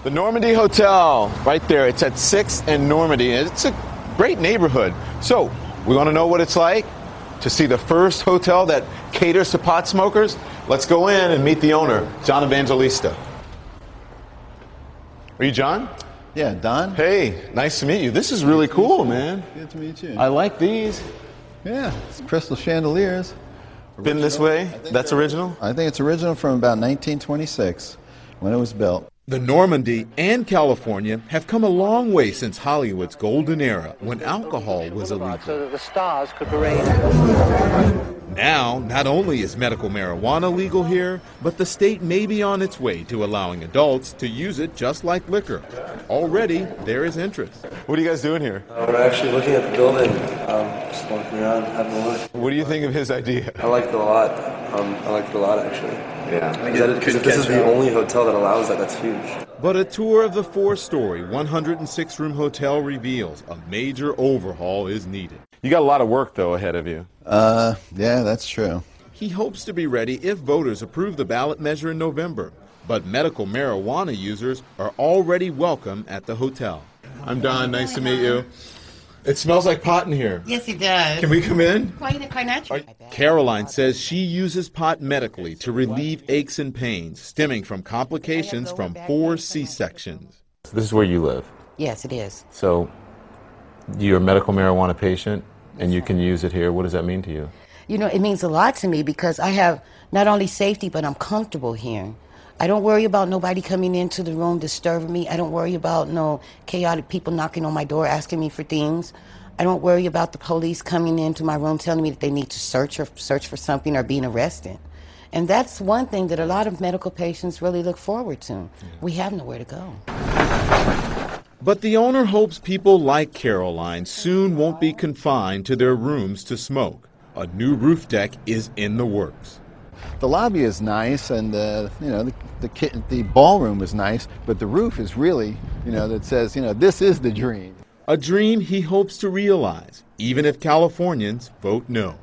The Normandie Hotel, right there. It's at 6th and Normandy. It's a great neighborhood. So, we want to know what it's like to see the first hotel that caters to pot smokers? Let's go in and meet the owner, John Evangelista. Are you John? Yeah, Don. Hey, nice to meet you. This is really cool, man. Good to meet you. I like these. Yeah, it's crystal chandeliers. Been this way? That's original? I think it's original from about 1926 when it was built. The Normandy and California have come a long way since Hollywood's golden era, when alcohol was illegal. So that the stars could parade. Now, not only is medical marijuana legal here, but the state may be on its way to allowing adults to use it just like liquor. Already, there is interest. What are you guys doing here? We're actually looking at the building, just walking around, having a look. What do you think of his idea? I like it a lot. I like it a lot, actually. Yeah. Because if this is the only hotel that allows that, that's huge. But a tour of the four-story, 106-room hotel reveals a major overhaul is needed. You got a lot of work, though, ahead of you. Yeah, that's true. He hopes to be ready if voters approve the ballot measure in November. But medical marijuana users are already welcome at the hotel. I'm Don. Nice to meet you. It smells like pot in here. Yes, it does. Can we come in? Quite natural. Caroline says she uses pot medically to relieve aches and pains stemming from complications from 4 C-sections. This is where you live. Yes, it is. So you're a medical marijuana patient and you can use it here. What does that mean to you? You know, it means a lot to me because I have not only safety, but I'm comfortable here. I don't worry about nobody coming into the room disturbing me. I don't worry about no chaotic people knocking on my door asking me for things. I don't worry about the police coming into my room telling me that they need to search for something or being arrested. And that's one thing that a lot of medical patients really look forward to. We have nowhere to go. But the owner hopes people like Caroline soon won't be confined to their rooms to smoke. A new roof deck is in the works. The lobby is nice, and the ballroom is nice, but the roof is really, that says, this is the dream. A dream he hopes to realize, even if Californians vote no.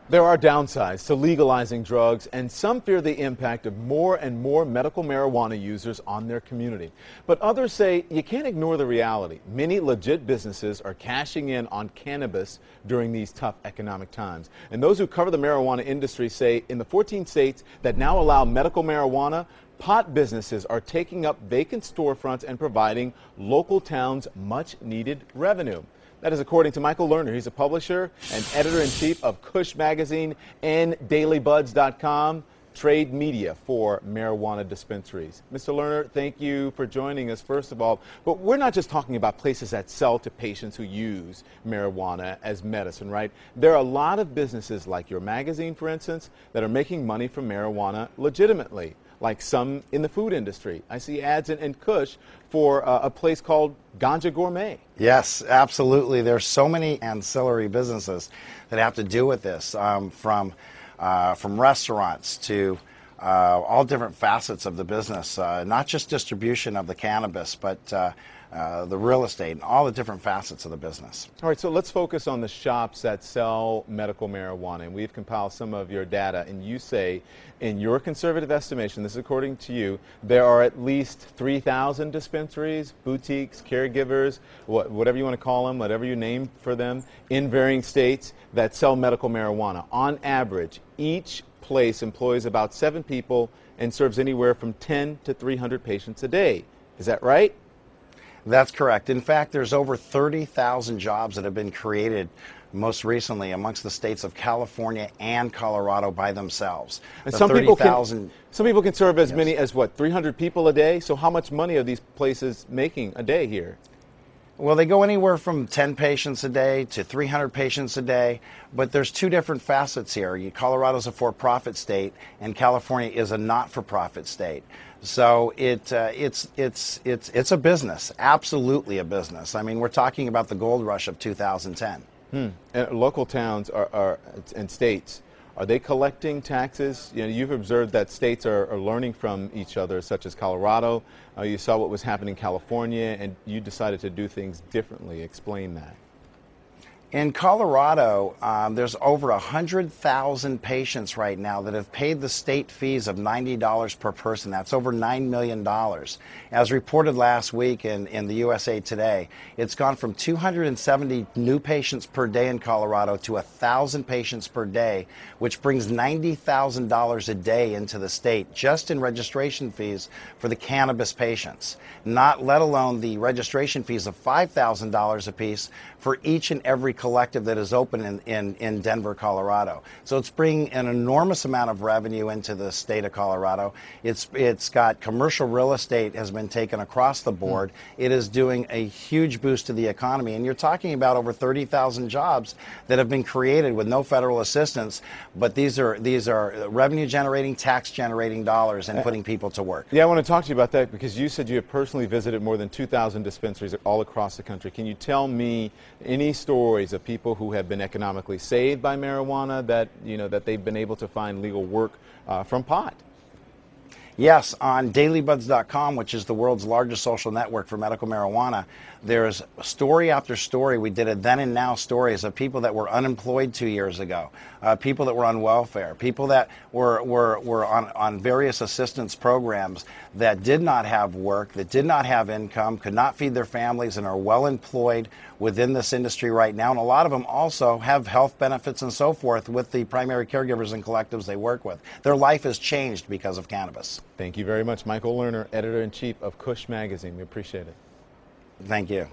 There are downsides to legalizing drugs, and some fear the impact of more and more medical marijuana users on their community. But others say you can't ignore the reality. Many legit businesses are cashing in on cannabis during these tough economic times. And those who cover the marijuana industry say in the 14 states that now allow medical marijuana, pot businesses are taking up vacant storefronts and providing local towns much-needed revenue. That is according to Michael Lerner. He's a publisher and editor-in-chief of Kush Magazine and DailyBuds.com, trade media for marijuana dispensaries. Mr. Lerner, thank you for joining us, first of all. But we're not just talking about places that sell to patients who use marijuana as medicine, right? There are a lot of businesses like your magazine, for instance, that are making money from marijuana legitimately, like some in the food industry. I see ads in Kush for a place called Ganja Gourmet. Yes, absolutely. There's so many ancillary businesses that have to do with this, from restaurants to all different facets of the business, not just distribution of the cannabis, but the real estate and all the different facets of the business. All right, so let's focus on the shops that sell medical marijuana. And we've compiled some of your data, and you say, in your conservative estimation, this is according to you, there are at least 3,000 dispensaries, boutiques, caregivers, whatever you want to call them, whatever you name for them, in varying states that sell medical marijuana. On average, each place employs about 7 people and serves anywhere from 10 to 300 patients a day. Is that right? That's correct. In fact, there's over 30,000 jobs that have been created most recently amongst the states of California and Colorado by themselves. And some people can serve as many as, 300 people a day? So how much money are these places making a day here? Well, they go anywhere from 10 patients a day to 300 patients a day, but there's 2 different facets here. Colorado's a for-profit state, and California is a not-for-profit state. So it's a business, absolutely a business. I mean, we're talking about the gold rush of 2010. And local towns and states, are they collecting taxes? You've observed that states are learning from each other, such as Colorado. You saw what was happening in California, and you decided to do things differently. Explain that. In Colorado, there's over 100,000 patients right now that have paid the state fees of $90 per person. That's over $9 million. As reported last week in the USA Today, it's gone from 270 new patients per day in Colorado to 1,000 patients per day, which brings $90,000 a day into the state just in registration fees for the cannabis patients, not let alone the registration fees of $5,000 apiece for each and every collective that is open in Denver, Colorado. So it's bringing an enormous amount of revenue into the state of Colorado. It's got commercial real estate has been taken across the board. It is doing a huge boost to the economy. And you're talking about over 30,000 jobs that have been created with no federal assistance. But these are revenue generating, tax generating dollars and putting people to work. Yeah, I want to talk to you about that because you said you have personally visited more than 2,000 dispensaries all across the country. Can you tell me any stories of people who have been economically saved by marijuana, that that they've been able to find legal work from pot? Yes, on dailybuds.com, which is the world's largest social network for medical marijuana, there's story after story. We did a then and now stories of people that were unemployed 2 years ago, people that were on welfare, people that were on various assistance programs that did not have work, that did not have income, could not feed their families, and are well employed within this industry right now. And a lot of them also have health benefits and so forth with the primary caregivers and collectives they work with. Their life has changed because of cannabis. Thank you very much, Michael Lerner, editor-in-chief of Kush Magazine. We appreciate it. Thank you.